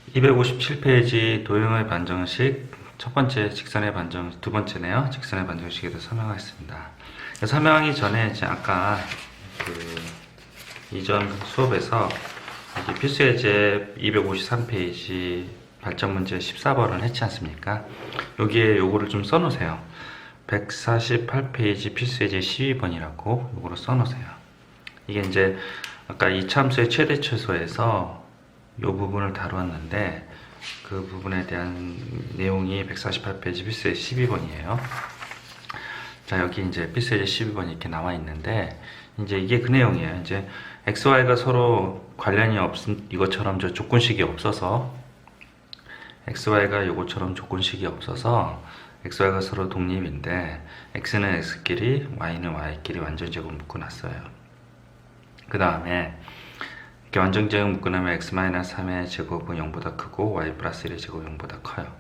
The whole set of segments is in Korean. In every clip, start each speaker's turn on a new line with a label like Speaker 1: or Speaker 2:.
Speaker 1: 257페이지 도형의 반정식 첫 번째 직선의 반정, 두 번째네요. 직선의 반정식에 대해서 설명하겠습니다. 설명하기 전에 이제 아까 이전 수업에서 여기 필수예제 253페이지 발전 문제 14번을 했지 않습니까? 여기에 요거를 좀 써놓으세요. 148페이지 필수예제 12번이라고 요거를 써놓으세요. 이게 이제 아까 이차함수의 최대 최소에서 이 부분을 다루었는데 그 부분에 대한 내용이 148페이지 필수예제 12번이에요. 자, 여기 이제 필수예제 12번이 이렇게 나와 있는데 이제 이게 그 내용이에요. 이제 x, y가 서로 관련이 없은 이것처럼 저 조건식이 없어서 x, y가 요것처럼 조건식이 없어서 x, y가 서로 독립인데 x는 x끼리 y는 y끼리 완전제곱 묶어놨어요. 그 다음에 이렇게 완전제곱 묶어놓으면 x-3의 제곱은 0보다 크고 y 플러스 1의 제곱이 0보다 커요.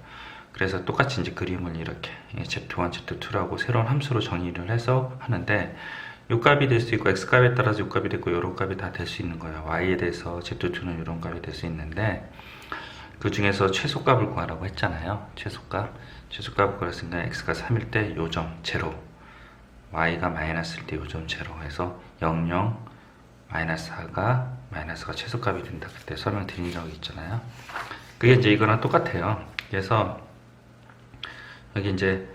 Speaker 1: 그래서 똑같이 이제 그림을 이렇게 z1, z2라고 새로운 함수로 정의를 해서 하는데 요 값이 될 수 있고 x값에 따라서 요 값이 되고 요런 값이 다 될 수 있는 거예요. y에 대해서 z2는 요런 값이 될 수 있는데 그 중에서 최소값을 구하라고 했잖아요. 최소값을 구했으니까 x가 3일 때 요점 0, y가 마이너스일 때 요점 0 해서 0, 0, 마이너스가 최소값이 된다. 그때 설명드린 적이 있잖아요. 그게 이제 이거랑 똑같아요. 그래서 여기 이제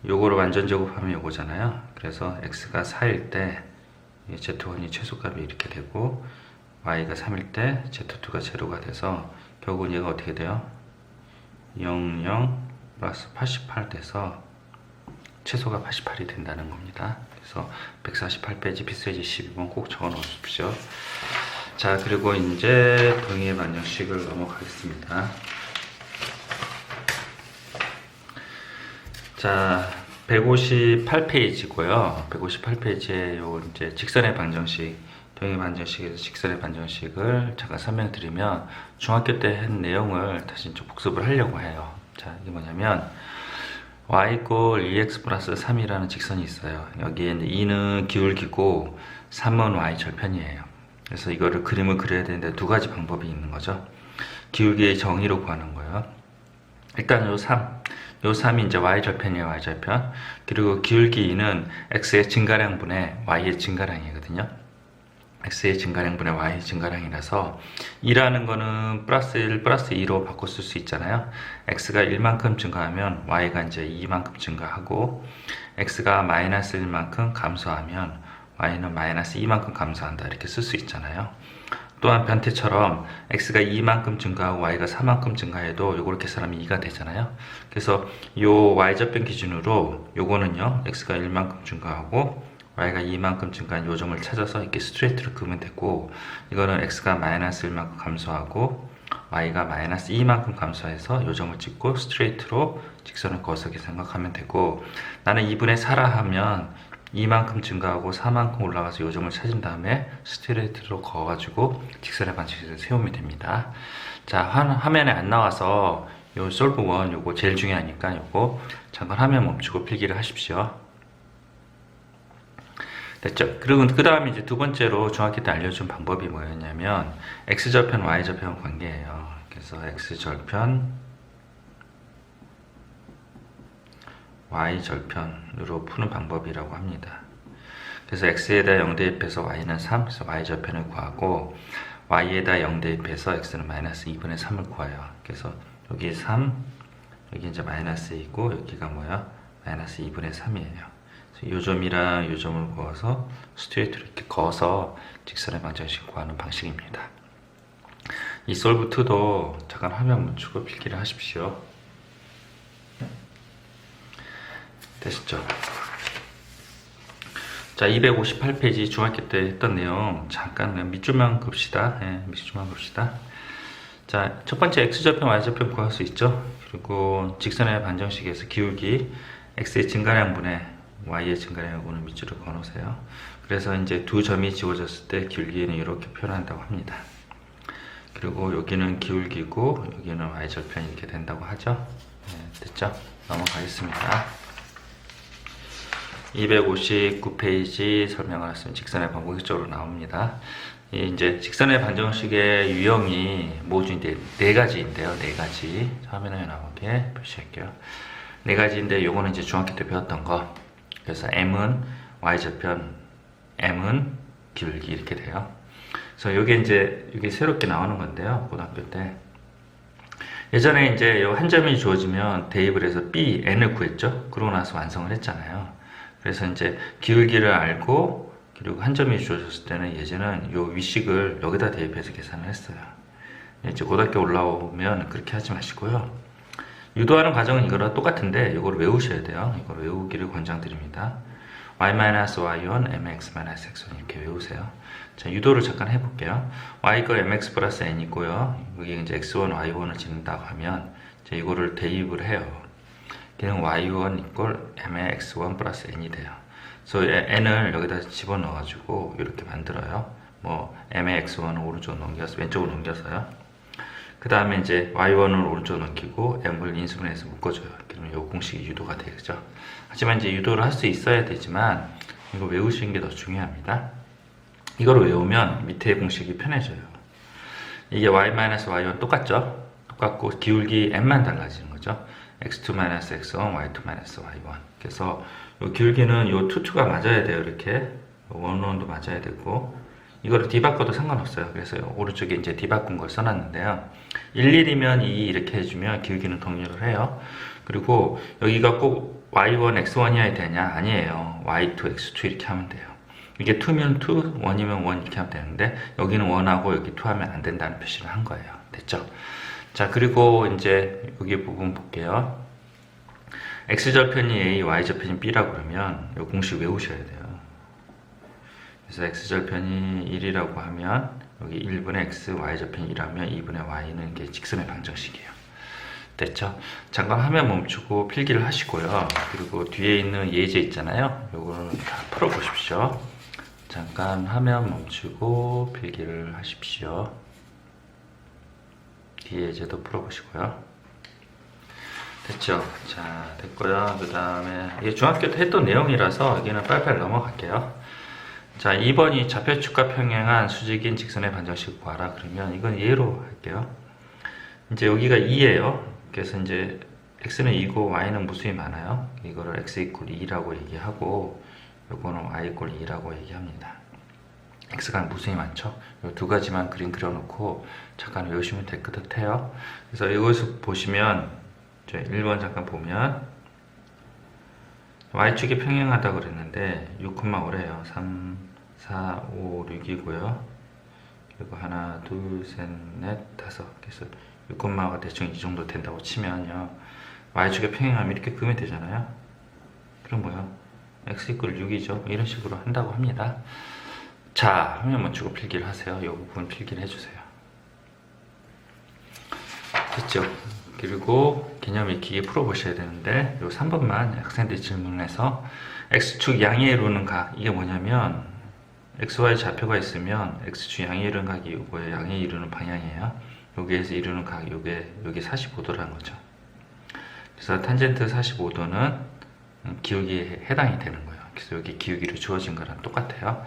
Speaker 1: 요거를 완전 제곱하면 요거잖아요. 그래서 x가 4일 때 z1이 최소값이 이렇게 되고 y가 3일 때 z2가 0가 돼서 결국은 얘가 어떻게 돼요? 0, 0 플러스 88 돼서 최소가 88이 된다는 겁니다. 그래서 148페이지 필수예제 12번 꼭 적어 놓으십시오. 자, 그리고 이제 동의의 반정식을 넘어가겠습니다. 자, 158페이지고요. 158페이지에 요 이제 직선의 반정식, 동의의 반정식에서 직선의 반정식을 잠깐 설명드리면 중학교 때 한 내용을 다시 좀 복습을 하려고 해요. 자, 이게 뭐냐면 y = 2x 플러스 3이라는 직선이 있어요. 여기에 2는 기울기고 3은 y 절편이에요. 그래서 이거를 그림을 그려야 되는데 두 가지 방법이 있는 거죠. 기울기의 정의로 구하는 거예요. 일단 요 3이 이제 y 절편이에요. y 절편. 그리고 기울기 2는 x의 증가량분의 y의 증가량이거든요. x의 증가량분의 y의 증가량이라서 2라는 거는 플러스 1, 플러스 2로 바꿔 쓸 수 있잖아요. x가 1만큼 증가하면 y가 이제 2만큼 증가하고 x가 마이너스 1만큼 감소하면 y는 마이너스 2만큼 감소한다. 이렇게 쓸 수 있잖아요. 또한 변태처럼 x가 2만큼 증가하고 y가 4만큼 증가해도 요걸 계산하면 2가 되잖아요. 그래서 요 y절편 기준으로 요거는요 x가 1만큼 증가하고 y가 2만큼 증가한 요점을 찾아서 이렇게 스트레이트로 그으면 되고 이거는 x가 마이너스 1만큼 감소하고 y가 마이너스 2만큼 감소해서 요점을 찍고 스트레이트로 직선을 그어서 이렇게 생각하면 되고 나는 2분의 4라 하면 2만큼 증가하고 4만큼 올라가서 요점을 찾은 다음에 스트레이트로 그어가지고 직선의 반칙을 세우면 됩니다. 자, 화면에 안 나와서 요 솔브 1 요거 제일 중요하니까 요거 잠깐 화면 멈추고 필기를 하십시오. 됐죠? 그리고 그 다음에 이제 두 번째로 중학교 때 알려준 방법이 뭐였냐면 x절편, y절편 관계예요. 그래서 x절편, y절편으로 푸는 방법이라고 합니다. 그래서 x에다 0 대입해서 y는 3, 그래서 y절편을 구하고 y에다 0 대입해서 x는 마이너스 2분의 3을 구해요. 그래서 여기 3, 여기 이제 마이너스 2고 여기가 뭐야? 마이너스 2분의 3이에요. 요점이랑 요점을 그어서 스트레이트로 이렇게 그어서 직선의 반정식 구하는 방식입니다. 이 솔브 2도 잠깐 화면 멈추고 필기를 하십시오. 되시죠? 자, 258페이지 중학교 때 했던 내용 잠깐 밑줄만 긋시다. 밑줄만 긋시다. 자, 첫 번째 x절편, y절편 구할 수 있죠? 그리고 직선의 반정식에서 기울기 x의 증가량분의 y의 증가량하고는 밑줄을 그어놓으세요. 그래서 이제 두 점이 지워졌을 때 기울기는 이렇게 표현한다고 합니다. 그리고 여기는 기울기고 여기는 y절편이 이렇게 된다고 하죠. 됐죠? 넘어가겠습니다. 259페이지 설명을 했으면 직선의 반공식적으로 나옵니다. 이 이제 직선의 방정식의 유형이 모두 이제 네 가지인데요. 네 가지. 화면에 나오게 표시할게요. 네 가지인데 요거는 이제 중학교 때 배웠던 거. 그래서 m은 y절편, m은 기울기 이렇게 돼요. 그래서 요게 이제 이게 새롭게 나오는 건데요. 고등학교 때. 예전에 이제 요 한 점이 주어지면 대입을 해서 b, n을 구했죠. 그러고 나서 완성을 했잖아요. 그래서 이제 기울기를 알고 그리고 한 점이 주어졌을 때는 예전에는 요 위식을 여기다 대입해서 계산을 했어요. 이제 고등학교 올라오면 그렇게 하지 마시고요. 유도하는 과정은 이거랑 똑같은데 이걸 외우셔야 돼요. 이걸 외우기를 권장드립니다. y-y1 mx-x1 이렇게 외우세요. 자, 유도를 잠깐 해볼게요. y가 mx 플러스 n 있고요. 여기 이제 x1, y1을 짓는다고 하면 이제 이거를 대입을 해요. 그냥 y1 이꼴 m의 x1 플러스 n이 돼요. 그래서 n을 여기다 집어넣어가지고 이렇게 만들어요. 뭐 m의 x1을 오른쪽으로 넘겨서 왼쪽으로 넘겨서요. 그 다음에 이제 y1을 오른쪽으로 넘기고 m을 인수분해해서 묶어줘요. 그러면 이 공식이 유도가 되겠죠. 하지만 이제 유도를 할 수 있어야 되지만 이거 외우시는 게 더 중요합니다. 이거를 외우면 밑에 공식이 편해져요. 이게 y-y1 똑같죠? 똑같고 기울기 m만 달라지는 거죠. x2-x1, y2-y1. 그래서 이 기울기는 이 2가 맞아야 돼요. 이렇게 1도 맞아야 되고 이거를 뒤바꿔도 상관없어요. 그래서 오른쪽에 이제 뒤바꾼 걸 써놨는데요. 11이면 2 이렇게 해주면 기울기는 동일을 해요. 그리고 여기가 꼭 y1, x1이어야 되냐? 아니에요. y2, x2 이렇게 하면 돼요. 이게 2면 2, 1이면 1 이렇게 하면 되는데 여기는 1하고 여기 2 하면 안 된다는 표시를 한 거예요. 됐죠? 자, 그리고 이제 여기 부분 볼게요. x절편이 a, y절편이 b라고 그러면 이 공식 외우셔야 돼요. 그래서 x절편이 1이라고 하면 여기 1분의 x, y절편이 1하면 2분의 y는 이게 직선의 방정식이에요. 됐죠? 잠깐 화면 멈추고 필기를 하시고요. 그리고 뒤에 있는 예제 있잖아요. 요거를 다 풀어보십시오. 잠깐 화면 멈추고 필기를 하십시오. 뒤에 예제도 풀어보시고요. 됐죠? 자, 됐고요. 그 다음에 이게 중학교 때 했던 내용이라서 여기는 빨리빨리 넘어갈게요. 자, 2번이 좌표축과 평행한 수직인 직선의 반정식 구하라. 그러면 이건 예로 할게요. 이제 여기가 2예요. 그래서 이제 x는 2고 y는 무수히 많아요. 이거를 x 이퀄 2라고 얘기하고 요거는 y 이퀄 2라고 얘기합니다. x가 무수히 많죠. 이 두 가지만 그림 그려놓고 잠깐 외우시면 될 것 같아요. 그래서 이것을 보시면 이제 1번 잠깐 보면 y축이 평행하다고 그랬는데 6,5래요. 3, 4, 5, 6이고요. 그리고 하나, 둘, 셋, 넷, 다섯. 그래서 6,5가 대충 이 정도 된다고 치면요. y축에 평행하면 이렇게 그으면 되잖아요. 그럼 뭐요? x 이퀄 6이죠. 이런 식으로 한다고 합니다. 자, 화면 멈추고 필기를 하세요. 이 부분 필기를 해주세요. 됐죠? 그리고 개념 익히기 풀어보셔야 되는데 이 3번만 학생들이 질문해서 x축 양의 이루는 각 이게 뭐냐면 xy 좌표가 있으면 x축 양의 이루는 각이 요거의 양의 이루는 방향이에요. 여기에서 이루는 각 요게 45도라는 거죠. 그래서 탄젠트 45도는 기울기에 해당이 되는 거예요. 그래서 여기 기울기로 주어진 거랑 똑같아요.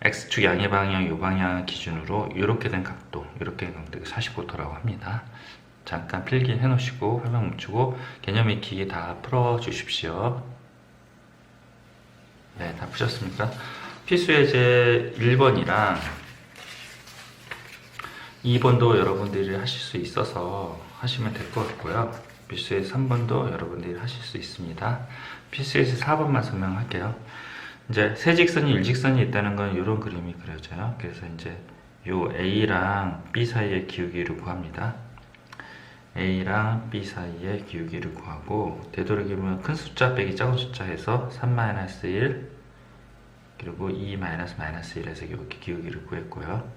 Speaker 1: x축 양의 방향 요 방향 기준으로 이렇게 된 각도 이렇게 된 각도가 45도라고 합니다. 잠깐 필기 해놓으시고 화면 멈추고 개념 익히기 다 풀어 주십시오. 네, 다 푸셨습니까? 필수예제 1번이랑 2번도 여러분들이 하실 수 있어서 하시면 될 것 같고요. 필수예제 3번도 여러분들이 하실 수 있습니다. 필수예제 4번만 설명할게요. 이제 세 직선이 일직선이 있다는 건 이런 그림이 그려져요. 그래서 이제 요 A랑 B 사이의 기울기를 구합니다. A랑 B 사이의 기울기를 구하고 되도록이면 큰 숫자 빼기 작은 숫자 해서 3-1 그리고 2-1에서 이렇게 기울기를 구했고요.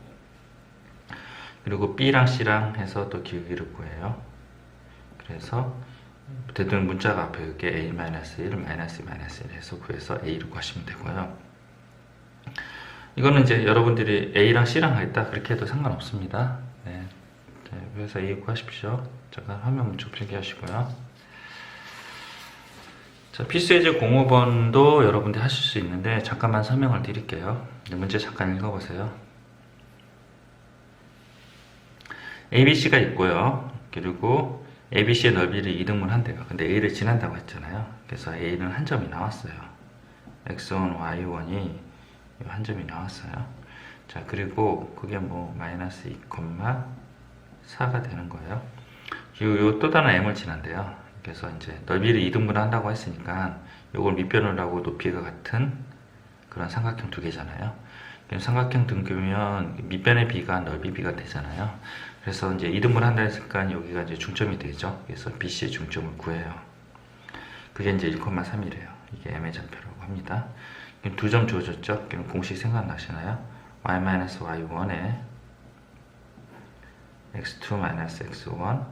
Speaker 1: 그리고 B랑 C랑 해서 또 기울기를 구해요. 그래서 되도록 문자가 앞에 이렇게 A-1, -1 해서 구해서 A를 구하시면 되고요. 이거는 이제 여러분들이 A랑 C랑 하겠다 그렇게 해도 상관없습니다. 네. 그래서 A 구하십시오. 잠깐 화면 멈추고 필기하시고요. 자, 필수예제 05번도 여러분들이 하실 수 있는데 잠깐만 설명을 드릴게요. 문제 잠깐 읽어보세요. ABC가 있고요. 그리고 ABC의 너비를 2등분 한대요. 근데 A를 지난다고 했잖아요. 그래서 A는 한 점이 나왔어요. X1, Y1이 한 점이 나왔어요. 자, 그리고 그게 뭐 마이너스 2,4가 되는 거예요. 그리고 또 다른 M을 지난대요. 그래서 이제 너비를 2등분 한다고 했으니까 이걸 밑변을 하고 높이가 같은 그런 삼각형 두 개잖아요. 삼각형 등급이면 밑변의 B가 넓이 B가 되잖아요. 그래서 이제 2등분 한다 했으니까 여기가 이제 중점이 되죠. 그래서 BC의 중점을 구해요. 그게 이제 1,3이래요. 이게 M의 좌표라고 합니다. 두 점 주어졌죠? 그럼 공식 생각나시나요? y-y1에 x2-x1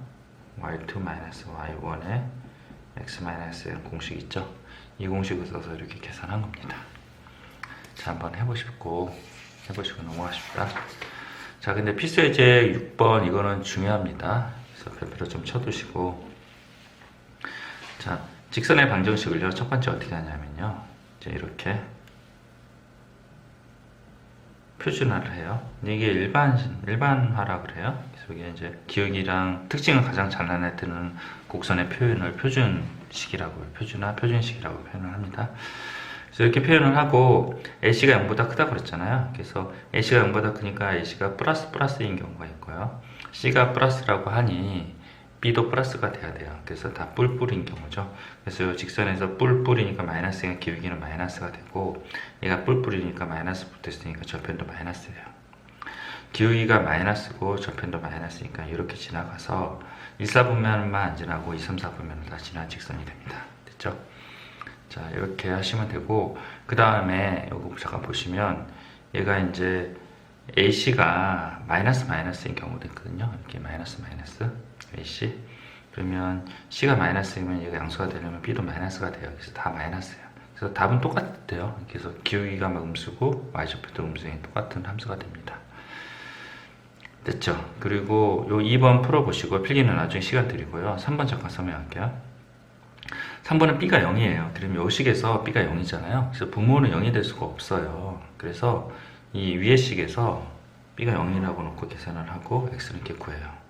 Speaker 1: y2-y1에 x-n 공식 있죠? 이 공식을 써서 이렇게 계산한 겁니다. 자, 한번 해보시고 넘어가십시다. 자, 근데 필수예제 6번 이거는 중요합니다. 그래서 별표로 좀 쳐두시고, 자, 직선의 방정식을요, 첫 번째 어떻게 하냐면요, 이제 이렇게 표준화를 해요. 이게 일반화라 그래요. 그래서 이게 이제 기억이랑 특징을 가장 잘 나타내는 곡선의 표현을 표준식이라고 표현을 합니다. 그래서 이렇게 표현을 하고 AC가 0보다 크다고 그랬잖아요. 그래서 AC가 0보다 크니까 AC가 플러스인 경우가 있고요. C가 플러스라고 하니 B도 플러스가 돼야 돼요. 그래서 다 뿔뿔인 경우죠. 그래서 이 직선에서 뿔뿔이니까 마이너스가 기울기는 마이너스가 되고, 얘가 뿔뿔이니까 마이너스 붙어있으니까 저편도 마이너스예요. 기울기가 마이너스고 저편도 마이너스니까 이렇게 지나가서 1, 4분면만 안 지나고 2, 3, 4분면을 다 지난 직선이 됩니다. 됐죠? 자, 이렇게 하시면 되고, 그 다음에 요거 잠깐 보시면 얘가 이제 AC가 마이너스인 경우도 있거든요. 이렇게 마이너스 AC. 그러면 C가 마이너스이면 얘가 양수가 되려면 B도 마이너스가 돼요. 그래서 다 마이너스예요. 그래서 답은 똑같대요. 그래서 기울기가 막 음수고 y좌표도 음수인 똑같은 함수가 됩니다. 됐죠? 그리고 요 2번 풀어보시고 필기는 나중에 시간 드리고요. 3번 잠깐 설명할게요. 3번은 B가 0이에요. 그러면 요 식에서 B가 0이잖아요. 그래서 분모는 0이 될 수가 없어요. 그래서 이 위의 식에서 B가 0이라고 놓고 계산을 하고 X는 이렇게 구해요.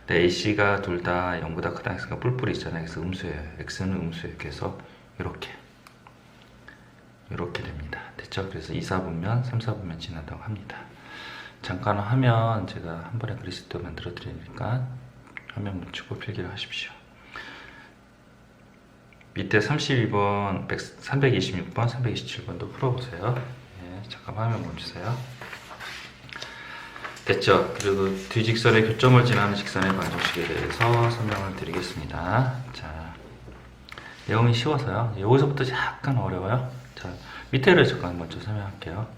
Speaker 1: 근데 AC가 둘 다 0보다 크다 했으니까 뿔뿔이 있잖아요. 그래서 음수예요. X는 음수예요. 그래서 이렇게 됩니다. 됐죠? 그래서 2, 4분면, 3, 4분면 지난다고 합니다. 잠깐 화면 제가 한 번에 그리스도 만들어 드리니까 화면 멈추고 필기를 하십시오. 밑에 32번, 326번, 327번도 풀어보세요. 네, 잠깐 화면 멈추세요. 됐죠? 그리고 뒤직선의 교점을 지나는 직선의 방정식에 대해서 설명을 드리겠습니다. 자, 내용이 쉬워서요. 여기서부터 약간 어려워요. 자, 밑에를 잠깐 먼저 설명할게요.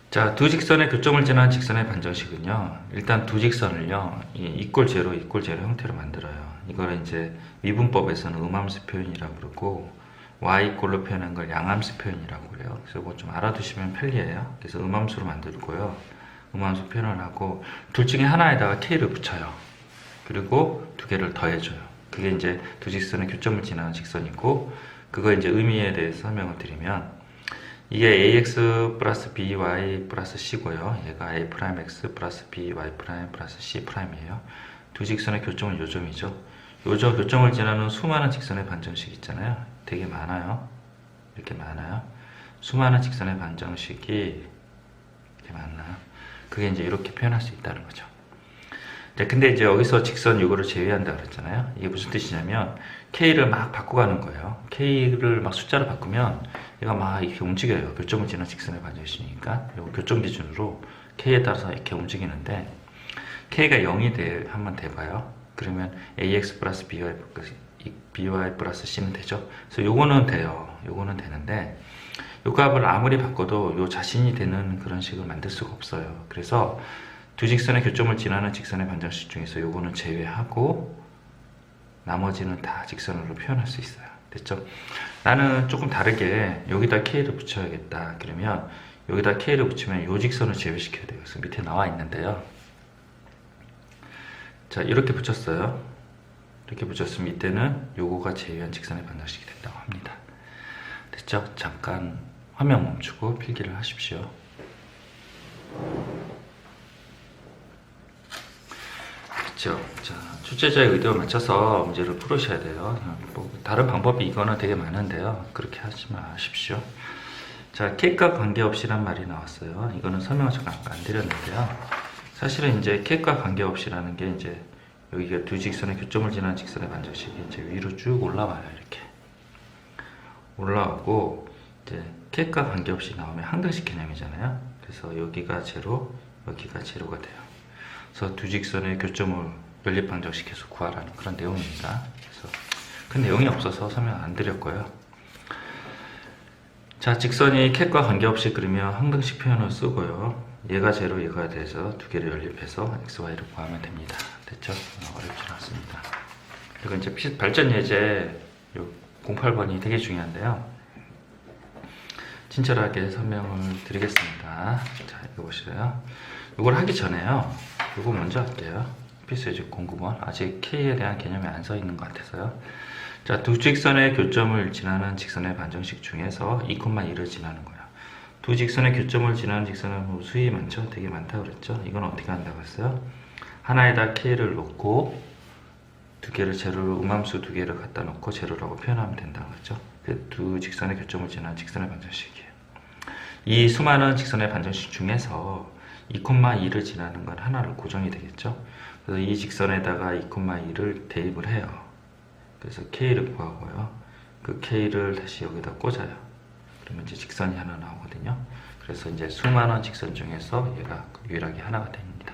Speaker 1: 자, 두 직선의 교점을 지나는 직선의 방정식은요, 일단 두 직선을요, 이꼴 제로 형태로 만들어요. 이걸 이제 미분법에서는 음함수 표현이라고 그러고, y꼴로 표현한 걸 양함수 표현이라고 그래요. 그래서 뭐 좀 알아두시면 편리해요. 그래서 음함수로 만들고요. 음함수 표현을 하고, 둘 중에 하나에다가 k를 붙여요. 그리고 두 개를 더해줘요. 그게 이제 두 직선의 교점을 지나는 직선이고, 그거 이제 의미에 대해서 설명을 드리면, 이게 ax 플러스 by 플러스 c고요. 얘가 a'x 플러스 by 플러스 c'이에요. 두 직선의 교점은 요점이죠. 교점을 지나는 수많은 직선의 반정식 있잖아요. 되게 많아요. 이렇게 많아요. 수많은 직선의 반정식이 이렇게 많아요. 그게 이제 이렇게 표현할 수 있다는 거죠. 근데 이제 여기서 직선 요거를 제외한다 그랬잖아요. 이게 무슨 뜻이냐면 K를 막 바꿔가는 거예요. K를 막 숫자로 바꾸면 얘가 막 이렇게 움직여요. 교점을 지나 직선의 반정식이니까 요 교점 기준으로 K에 따라서 이렇게 움직이는데, K가 0이 한번 돼봐요. 그러면 AX 플러스 BY 플러스 C는 되죠. 그래서 요거는 돼요. 요거는 되는데, 요 값을 아무리 바꿔도 요 자신이 되는 그런 식을 만들 수가 없어요. 그래서 두 직선의 교점을 지나는 직선의 반정식 중에서 요거는 제외하고 나머지는 다 직선으로 표현할 수 있어요. 됐죠? 나는 조금 다르게 여기다 K를 붙여야겠다. 그러면 여기다 K를 붙이면 요 직선을 제외시켜야 돼요. 그래서 밑에 나와 있는데요. 자, 이렇게 붙였어요. 이렇게 붙였으면 이때는 요거가 제외한 직선의 반정식이 된다고 합니다. 됐죠? 잠깐 화면 멈추고 필기를 하십시오. 됐죠? 자, 출제자의 의도에 맞춰서 문제를 풀으셔야 돼요. 뭐 다른 방법이 이거는 되게 많은데요. 그렇게 하지 마십시오. 자, K과 관계없이란 말이 나왔어요. 이거는 설명을 잠깐 안 드렸는데요. 사실은 이제 K과 관계없이라는 게 이제 여기가 두 직선의 교점을 지나는 직선의 반정식이 이제 위로 쭉 올라와요. 이렇게 올라오고 이제 K과 관계없이 나오면 항등식 개념이잖아요. 그래서 여기가 제로, 여기가 제로가 돼요. 그래서 두 직선의 교점을 연립방정식해서 구하라는 그런 내용입니다. 그래서 큰 내용이 없어서 설명 안 드렸고요. 자, 직선이 K과 관계없이 그리면 항등식 표현을 쓰고요. 얘가 제로, 얘가 돼서 두 개를 연립해서 x, y를 구하면 됩니다. 됐죠? 어렵지 않습니다. 그리고 이제 발전 예제 08번이 되게 중요한데요. 친절하게 설명을 드리겠습니다. 자, 이거 보시래요. 이걸 하기 전에요. 이거 먼저 할게요. 필수 예제 09번. 아직 K에 대한 개념이 안 써 있는 것 같아서요. 자, 두 직선의 교점을 지나는 직선의 반정식 중에서 2,2를 지나는 거예요. 두 직선의 교점을 지나는 직선은 뭐 수위 많죠? 되게 많다고 그랬죠? 이건 어떻게 한다고 했어요? 하나에다 K를 놓고 두 개를 제로로, 음함수 두 개를 갖다 놓고 제로라고 표현하면 된다고 했죠? 그 두 직선의 교점을 지나는 직선의 반정식이에요. 이 수많은 직선의 반정식 중에서 2,2를 지나는 건 하나로 고정이 되겠죠? 그래서 이 직선에다가 2,2를 대입을 해요. 그래서 K를 구하고요. 그 K를 다시 여기다 꽂아요. 그러면 이제 직선이 하나 나오거든요. 그래서 이제 수많은 직선 중에서 얘가 유일하게 하나가 됩니다.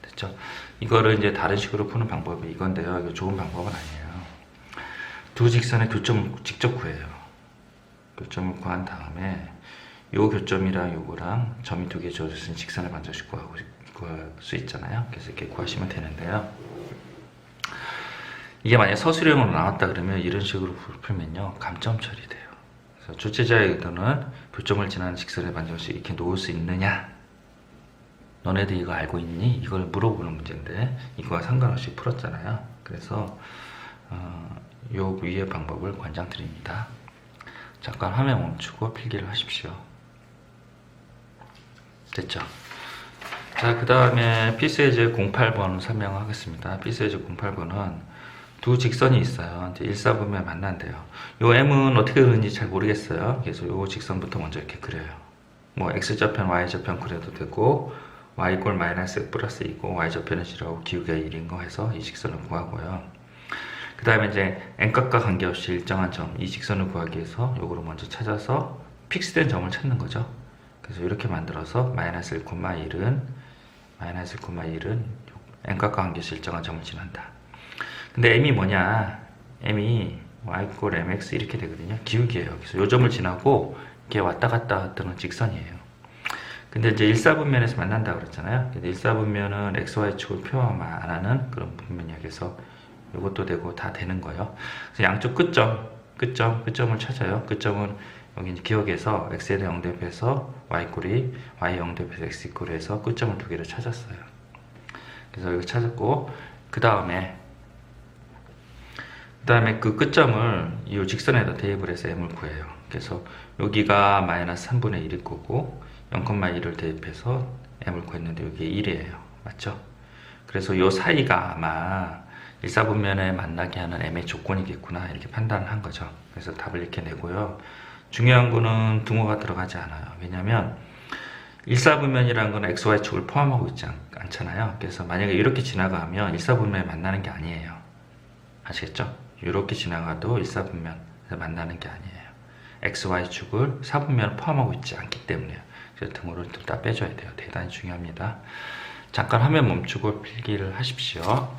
Speaker 1: 됐죠? 이거를 이제 다른 식으로 푸는 방법이 이건데요. 이거 좋은 방법은 아니에요. 두 직선의 교점을 직접 구해요. 교점을 구한 다음에 요 교점이랑 요거랑 점이 두 개 주어졌으니 직선의 반정식 구할 수 있잖아요. 그래서 이렇게 구하시면 되는데요. 이게 만약 서술형으로 나왔다 그러면 이런 식으로 풀면요 감점 처리돼요. 그래서 출제자의 의도는 교점을 지나는 직선의 반정식 이렇게 놓을 수 있느냐, 너네들 이거 알고 있니? 이걸 물어보는 문제인데 이거와 상관없이 풀었잖아요. 그래서 요 위의 방법을 권장드립니다. 잠깐 화면 멈추고 필기를 하십시오. 됐죠? 자, 그 다음에 필수예제 08번 설명하겠습니다. 필수예제 08번은 두 직선이 있어요. 이제 일사분면 만난대요. 요 M은 어떻게 그리는지 잘 모르겠어요. 그래서 요 직선부터 먼저 이렇게 그려요. 뭐 X좌편, Y좌편 그려도 되고, Y = 마이너스 X 플러스 2고, Y좌편은 0하고 기울기가 1인 거 해서 이 직선을 구하고요. 그 다음에 이제 N값과 관계없이 일정한 점, 이 직선을 구하기 위해서 요거를 먼저 찾아서 픽스된 점을 찾는 거죠. 그래서 이렇게 만들어서 마이너스 1,1은 N값과 관계없이 일정한 점을 지난다. 근데 M이 뭐냐? M이 Y = mx 이렇게 되거든요. 기울기예요. 그래서 요 점을 지나고 이렇게 왔다 갔다 하는 직선이에요. 근데 이제 일사분면에서 만난다고 그랬잖아요. 근데 일사분면은 XY축을 표현 안 하는 그런 분면이야. 그래서 이것도 되고 다 되는 거예요. 그래서 양쪽 끝점을 찾아요. 끝점은 여기 이제 기억에서 x에 대해 영대입해서 y 영대입해서 x 해서 끝점을 두 개를 찾았어요. 그래서 이거 찾았고 그 다음에 그 끝점을 이 직선에다 대입을 해서 m을 구해요. 그래서 여기가 마이너스 3분의 1일 거고 0,1을 대입해서 m을 구했는데 여기 1이에요. 맞죠? 그래서 이 사이가 아마 일사분면에 만나게 하는 m의 조건이겠구나 이렇게 판단을 한 거죠. 그래서 답을 이렇게 내고요. 중요한 거는 등호가 들어가지 않아요. 왜냐면 일사분면이라는 건 xy축을 포함하고 있지 않잖아요. 그래서 만약에 이렇게 지나가면 일사분면에 만나는 게 아니에요. 아시겠죠? 이렇게 지나가도 일사분면에서 만나는 게 아니에요. xy축을 사분면을 포함하고 있지 않기 때문에요. 그래서 등호를 다 빼줘야 돼요. 대단히 중요합니다. 잠깐 화면 멈추고 필기를 하십시오.